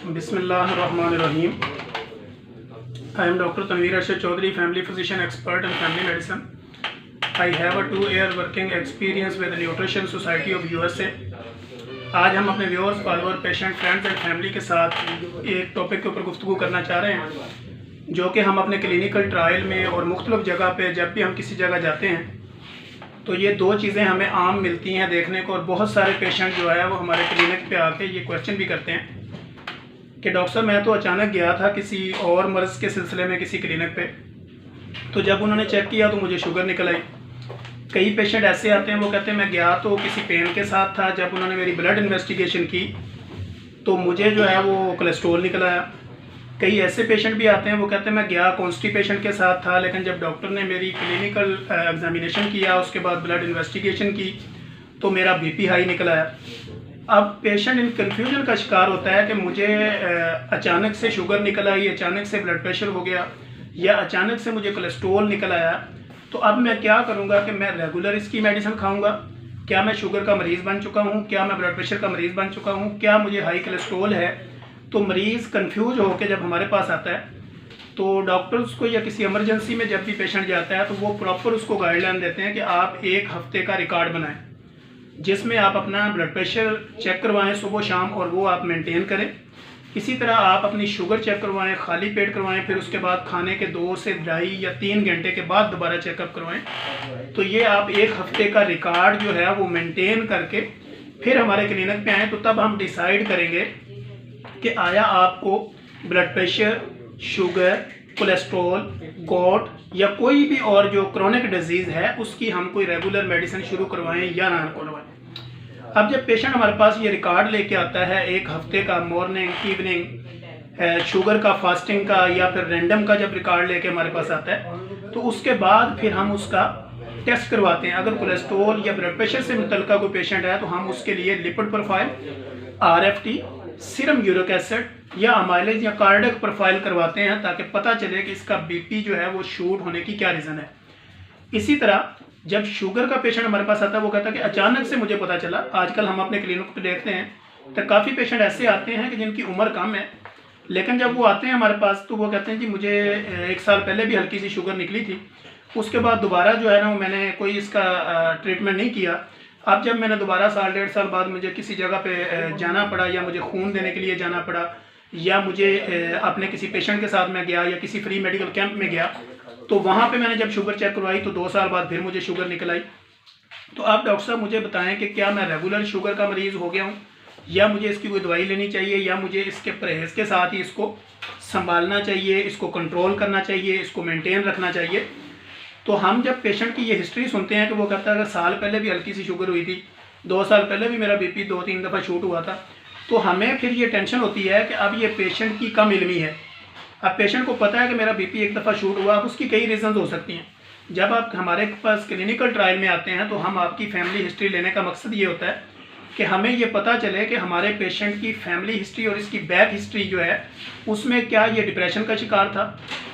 Bismillahirrahmanirrahim. I am Dr. Tanveer Arshad Chaudhary, family physician expert in family medicine. I have a 2-year working experience with the Nutrition Society of USA. आज हम अपने viewers, follower, patient, friends and family के साथ एक topic के ऊपर गुफ्तगू करना चाह रहे हैं, जो कि हम अपने क्लिनिकल ट्रायल में और मुख्तलिफ जगह पे जब भी हम किसी जगह जाते हैं तो ये दो चीज़ें हमें आम मिलती हैं देखने को। और बहुत सारे पेशेंट जो है वो हमारे क्लिनिक पे आके ये क्वेश्चन भी करते हैं कि डॉक्टर साहब मैं तो अचानक गया था किसी और मर्ज़ के सिलसिले में किसी क्लिनिक पे, तो जब उन्होंने चेक किया तो मुझे शुगर निकल आई। कई पेशेंट ऐसे आते हैं वो कहते हैं मैं गया तो किसी पेन के साथ था, जब उन्होंने मेरी ब्लड इन्वेस्टिगेशन की तो मुझे जो है वो कोलेस्ट्रॉल निकल आया। कई ऐसे पेशेंट भी आते हैं वो कहते हैं मैं गया कॉन्स्टिपेशन के साथ था, लेकिन जब डॉक्टर ने मेरी क्लिनिकल एग्जामिनेशन किया उसके बाद ब्लड इन्वेस्टिगेशन की तो मेरा बीपी हाई निकल आया। अब पेशेंट इन कन्फ्यूजन का शिकार होता है कि मुझे अचानक से शुगर निकल आई, अचानक से ब्लड प्रेशर हो गया या अचानक से मुझे कोलेस्ट्रॉल निकल आया, तो अब मैं क्या करूँगा कि मैं रेगुलर इसकी मेडिसिन खाऊँगा? क्या मैं शुगर का मरीज़ बन चुका हूँ? क्या मैं ब्लड प्रेशर का मरीज़ बन चुका हूँ? क्या मुझे हाई कोलेस्ट्रॉल है? तो मरीज़ कंफ्यूज होकर जब हमारे पास आता है तो डॉक्टर्स को या किसी इमरजेंसी में जब भी पेशेंट जाता है तो वो प्रॉपर उसको गाइडलाइन देते हैं कि आप एक हफ्ते का रिकॉर्ड बनाएं जिसमें आप अपना ब्लड प्रेशर चेक करवाएं सुबह शाम और वो आप मेंटेन करें। इसी तरह आप अपनी शुगर चेक करवाएं, खाली पेट करवाएं, फिर उसके बाद खाने के 2 से 2.5 या 3 घंटे के बाद दोबारा चेकअप करवाएं। तो ये आप एक हफ्ते का रिकॉर्ड जो है वो मेंटेन करके फिर हमारे क्लिनिक पे आएँ, तो तब हम डिसाइड करेंगे कि आया आपको blood pressure, sugar, cholesterol, got या कोई भी और जो क्रोनिक डिजीज़ है उसकी हम कोई रेगुलर मेडिसिन शुरू करवाएं या ना करवाएं। अब जब पेशेंट हमारे पास ये रिकॉर्ड लेके आता है एक हफ्ते का, मॉर्निंग, इवनिंग, शुगर का, फास्टिंग का या फिर रैंडम का जब रिकॉर्ड लेके हमारे पास आता है तो उसके बाद फिर हम उसका टेस्ट करवाते हैं। अगर कोलेस्ट्रॉल या ब्लड प्रेशर से मुतल्लिका कोई पेशेंट है तो हम उसके लिए lipid profile, RFT, serum uric acid या अमाइलेज या कार्डियक प्रोफाइल करवाते हैं ताकि पता चले कि इसका बीपी जो है वो शूट होने की क्या रीज़न है। इसी तरह जब शुगर का पेशेंट हमारे पास आता है वो कहता है कि अचानक से मुझे पता चला। आजकल हम अपने क्लिनिक पे देखते हैं तो काफ़ी पेशेंट ऐसे आते हैं कि जिनकी उम्र कम है, लेकिन जब वो आते हैं हमारे पास तो वो कहते हैं जी मुझे 1 साल पहले भी हल्की सी शुगर निकली थी, उसके बाद दोबारा जो है ना वो मैंने कोई इसका ट्रीटमेंट नहीं किया। अब जब मैंने दोबारा 1.5 साल बाद मुझे किसी जगह पे जाना पड़ा या मुझे खून देने के लिए जाना पड़ा या मुझे अपने किसी पेशेंट के साथ में गया या किसी फ्री मेडिकल कैंप में गया तो वहाँ पे मैंने जब शुगर चेक करवाई तो 2 साल बाद फिर मुझे शुगर निकल आई। तो आप डॉक्टर साहब मुझे बताएं कि क्या मैं रेगुलर शुगर का मरीज़ हो गया हूँ या मुझे इसकी कोई दवाई लेनी चाहिए या मुझे इसके परहेज़ के साथ ही इसको संभालना चाहिए, इसको कंट्रोल करना चाहिए, इसको मेनटेन रखना चाहिए। तो हम जब पेशेंट की ये हिस्ट्री सुनते हैं कि वो कहता है अगर साल पहले भी हल्की सी शुगर हुई थी, 2 साल पहले भी मेरा बीपी 2-3 दफ़ा शूट हुआ था, तो हमें फिर ये टेंशन होती है कि अब ये पेशेंट की कम इल्मी है। अब पेशेंट को पता है कि मेरा बीपी एक दफ़ा शूट हुआ, अब उसकी कई रीज़न्स हो सकती हैं। जब आप हमारे पास क्लिनिकल ट्रायल में आते हैं तो हम आपकी फैमिली हिस्ट्री लेने का मकसद ये होता है कि हमें ये पता चले कि हमारे पेशेंट की फैमिली हिस्ट्री और इसकी बैक हिस्ट्री जो है उसमें क्या ये डिप्रेशन का शिकार था,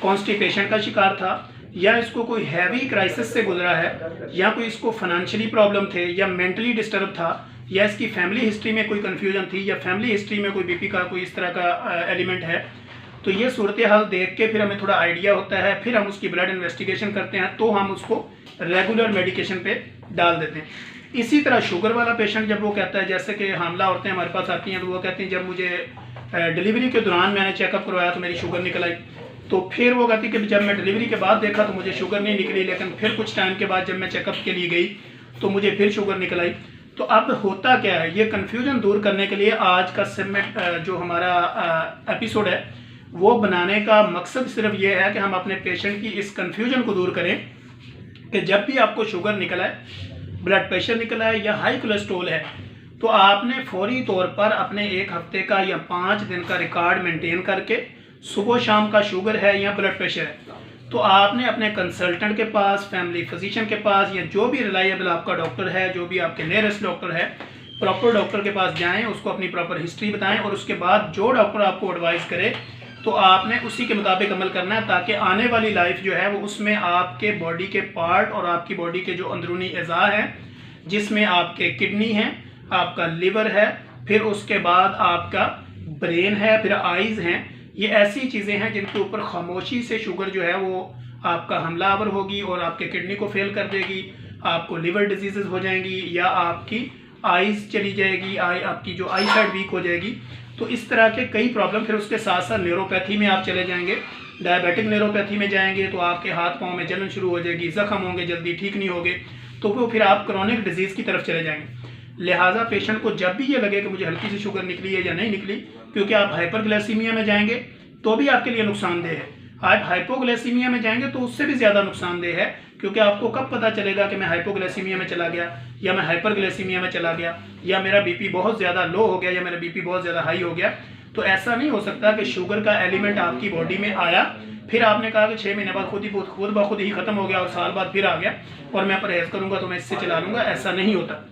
कॉन्स्टिपेशन का शिकार था, या इसको कोई हैवी क्राइसिस से गुजरा है, या कोई इसको फाइनेंशियली प्रॉब्लम थे, या मेंटली डिस्टर्ब था, या इसकी फैमिली हिस्ट्री में कोई कन्फ्यूजन थी, या फैमिली हिस्ट्री में कोई बीपी का कोई इस तरह का एलिमेंट है। तो ये सूरत हाल देख के फिर हमें थोड़ा आइडिया होता है, फिर हम उसकी ब्लड इन्वेस्टिगेशन करते हैं तो हम उसको रेगुलर मेडिकेशन पे डाल देते हैं। इसी तरह शुगर वाला पेशेंट जब वो कहता है, जैसे कि हामला औरतें हमारे पास आती हैं तो वो कहती हैं जब मुझे डिलीवरी के दौरान मैंने चेकअप करवाया तो मेरी शुगर निकल आई, तो फिर वो कहती कि जब मैं डिलीवरी के बाद देखा तो मुझे शुगर नहीं निकली, लेकिन फिर कुछ टाइम के बाद जब मैं चेकअप के लिए गई तो मुझे फिर शुगर निकल आई। तो अब होता क्या है, ये कन्फ्यूजन दूर करने के लिए आज का सेगमेंट जो हमारा एपिसोड है वो बनाने का मकसद सिर्फ ये है कि हम अपने पेशेंट की इस कन्फ्यूजन को दूर करें कि जब भी आपको शुगर निकला है, ब्लड प्रेशर निकला है या हाई कोलेस्ट्रॉल है तो आपने फौरी तौर पर अपने 1 हफ्ते का या 5 दिन का रिकॉर्ड मेंटेन करके सुबह शाम का शुगर है या ब्लड प्रेशर है तो आपने अपने कंसल्टेंट के पास, फैमिली फिजिशियन के पास या जो भी रिलायबल आपका डॉक्टर है, जो भी आपके नियरेस्ट डॉक्टर है, प्रॉपर डॉक्टर के पास जाएं, उसको अपनी प्रॉपर हिस्ट्री बताएं और उसके बाद जो डॉक्टर आपको एडवाइस करे तो आपने उसी के मुताबिक अमल करना है ताकि आने वाली लाइफ जो है वो उसमें आपके बॉडी के पार्ट और आपकी बॉडी के जो अंदरूनी अज़ा हैं जिसमें आपके किडनी हैं, आपका लिवर है, फिर उसके बाद आपका ब्रेन है, फिर आइज़ हैं। ये ऐसी चीज़ें हैं जिनके ऊपर खामोशी से शुगर जो है वो आपका हमलावर होगी और आपके किडनी को फेल कर देगी, आपको लिवर डिजीज़ हो जाएंगी या आपकी आइज़ चली जाएगी, आपकी जो आई साइड वीक हो जाएगी। तो इस तरह के कई प्रॉब्लम, फिर उसके साथ साथ न्यूरोपैथी में आप चले जाएंगे, डायबिटिक न्यूरोपैथी में जाएंगे तो आपके हाथ पाँव में जलन शुरू हो जाएगी, ज़ख्म होंगे, जल्दी ठीक नहीं होंगे, तो वो फिर आप क्रॉनिक डिजीज़ की तरफ चले जाएंगे। लिहाजा पेशेंट को जब भी ये लगे कि मुझे हल्की सी शुगर निकली है या नहीं निकली, क्योंकि आप हाइपरग्लाइसीमिया में जाएंगे तो भी आपके लिए नुकसानदेह है, आप हाइपोग्लाइसीमिया में जाएंगे तो उससे भी ज़्यादा नुकसानदेह है, क्योंकि आपको कब पता चलेगा कि मैं हाइपोग्लाइसीमिया में चला गया या मैं हाइपरग्लाइसीमिया में चला गया या मेरा बीपी बहुत ज़्यादा लो हो गया या मेरा बीपी बहुत ज़्यादा हाई हो गया। तो ऐसा नहीं हो सकता कि शुगर का एलिमेंट आपकी बॉडी में आया, फिर आपने कहा कि 6 महीने बाद खुद ब खुद ही ख़त्म हो गया और साल बाद फिर आ गया और मैं परहेज़ करूँगा तो मैं इससे चला लूँगा, ऐसा नहीं होता।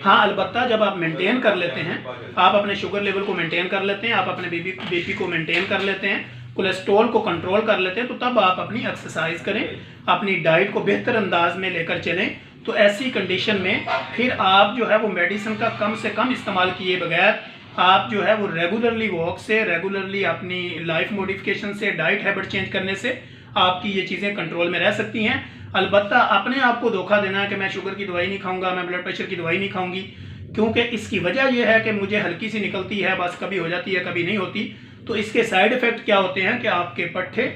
हाँ, अलबत्ता जब आप मेंटेन कर लेते हैं, आप अपने शुगर लेवल को मेंटेन कर लेते हैं, आप अपने बीपी को मेंटेन कर लेते हैं, कोलेस्ट्रॉल को कंट्रोल कर लेते हैं, तो तब आप अपनी एक्सरसाइज करें, अपनी डाइट को बेहतर अंदाज में लेकर चलें। तो ऐसी कंडीशन में फिर आप जो है वो मेडिसिन का कम से कम इस्तेमाल किए बगैर आप जो है वो रेगुलरली वॉक से, रेगुलरली अपनी लाइफ मॉडिफिकेशन से, डाइट हैबिट चेंज करने से आपकी ये चीज़ें कंट्रोल में रह सकती हैं। अलबत्ता अपने आप को धोखा देना है कि मैं शुगर की दवाई नहीं खाऊंगा, मैं ब्लड प्रेशर की दवाई नहीं खाऊंगी, क्योंकि इसकी वजह यह है कि मुझे हल्की सी निकलती है, बस कभी हो जाती है कभी नहीं होती। तो इसके साइड इफ़ेक्ट क्या होते हैं कि आपके पट्टे,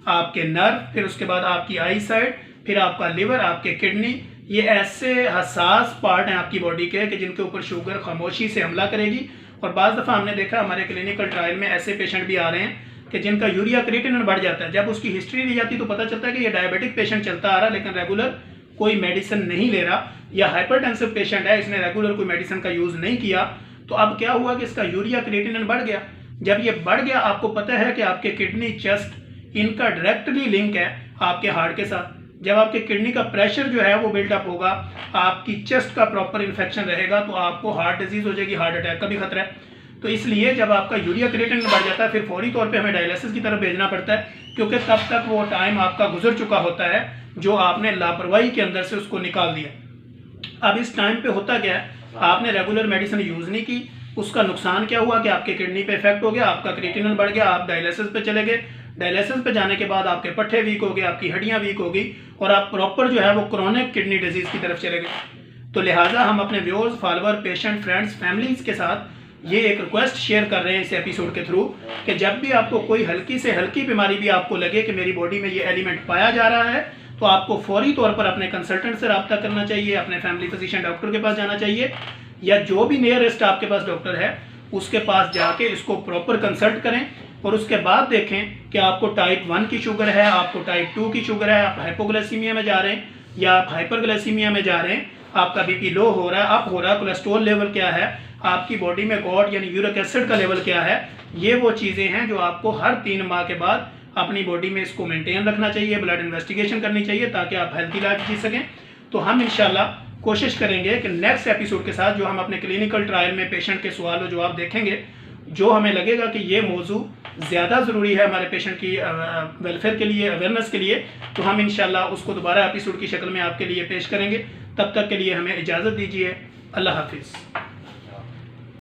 आपके नर्व, फिर उसके बाद आपकी आई साइड, फिर आपका लिवर, आपके किडनी, ये ऐसे हसास पार्ट हैं आपकी बॉडी के कि जिनके ऊपर शुगर खामोशी से हमला करेगी। और बाज़ दफ़ा हमने देखा हमारे क्लिनिकल ट्रायल में ऐसे पेशेंट भी आ रहे हैं कि जिनका यूरिया क्रिएटिनिन बढ़ जाता है। जब उसकी हिस्ट्री ली जाती तो पता चलता है कि ये डायबिटिक पेशेंट चलता आ रहा, लेकिन रेगुलर कोई मेडिसिन नहीं ले रहा, या हाइपरटेंसिव पेशेंट है, इसने रेगुलर कोई मेडिसिन का यूज़ नहीं किया। तो अब क्या हुआ कि इसका यूरिया क्रिएटिनिन बढ़ गया। जब ये बढ़ गया, आपको पता है कि आपके किडनी, चेस्ट, इनका डायरेक्टली लिंक है आपके हार्ट के साथ। जब आपके किडनी का प्रेशर जो है वो बिल्डअप होगा, आपकी चेस्ट का प्रॉपर इन्फेक्शन रहेगा, तो आपको हार्ट डिजीज़ हो जाएगी, हार्ट अटैक का भी खतरा है। तो इसलिए जब आपका यूरिया क्रिएटिनिन बढ़ जाता है, फिर फौरी तौर पे हमें डायलिसिस की तरफ भेजना पड़ता है, क्योंकि तब तक वो टाइम आपका गुजर चुका होता है जो आपने लापरवाही के अंदर से उसको निकाल दिया। अब इस टाइम पे होता क्या है, आपने रेगुलर मेडिसिन यूज़ नहीं की, उसका नुकसान क्या हुआ कि आपके किडनी पे इफेक्ट हो गया, आपका क्रिएटिनिन बढ़ गया, आप डायलिसिस पे चले गए। डायलिसिस पे जाने के बाद आपके पट्टे वीक हो गए, आपकी हड्डियाँ वीक हो गई और आप प्रॉपर जो है वो क्रोनिक किडनी डिजीज़ की तरफ चले गए। तो लिहाजा हम अपने viewers, follower, patient, friends, families के साथ ये एक रिक्वेस्ट शेयर कर रहे हैं इस एपिसोड के थ्रू कि जब भी आपको कोई हल्की से हल्की बीमारी भी आपको लगे कि मेरी बॉडी में ये एलिमेंट पाया जा रहा है, तो आपको फौरी तौर पर अपने कंसल्टेंट से रब्ता करना चाहिए, अपने फैमिली फिजिशियन डॉक्टर के पास जाना चाहिए, या जो भी नियरेस्ट आपके पास डॉक्टर है उसके पास जाके इसको प्रॉपर कंसल्ट करें। और उसके बाद देखें कि आपको टाइप 1 की शुगर है, आपको टाइप 2 की शुगर है, आप हाइपोग्लाइसीमिया में जा रहे हैं या आप हाइपरग्लाइसीमिया में जा रहे हैं, आपका बीपी लो हो रहा है, अप हो रहा है, कोलेस्ट्रॉल लेवल क्या है, आपकी बॉडी में गॉड यानी यूरिक एसिड का लेवल क्या है। ये वो चीज़ें हैं जो आपको हर 3 माह के बाद अपनी बॉडी में इसको मेंटेन रखना चाहिए, ब्लड इन्वेस्टिगेशन करनी चाहिए ताकि आप हेल्थी लाइफ जी सकें। तो हम इंशाल्लाह कोशिश करेंगे कि नेक्स्ट एपिसोड के साथ जो हम अपने क्लिनिकल ट्रायल में पेशेंट के सवाल और जवाब देखेंगे, जो हमें लगेगा कि ये मौजू ज़्यादा ज़रूरी है हमारे पेशेंट की वेलफेयर के लिए, अवेयरनेस के लिए, तो हम इंशाल्लाह उसको दोबारा एपिसोड की शक्ल में आपके लिए पेश करेंगे। तब तक के लिए हमें इजाज़त दीजिए। अल्लाह हाफिज़।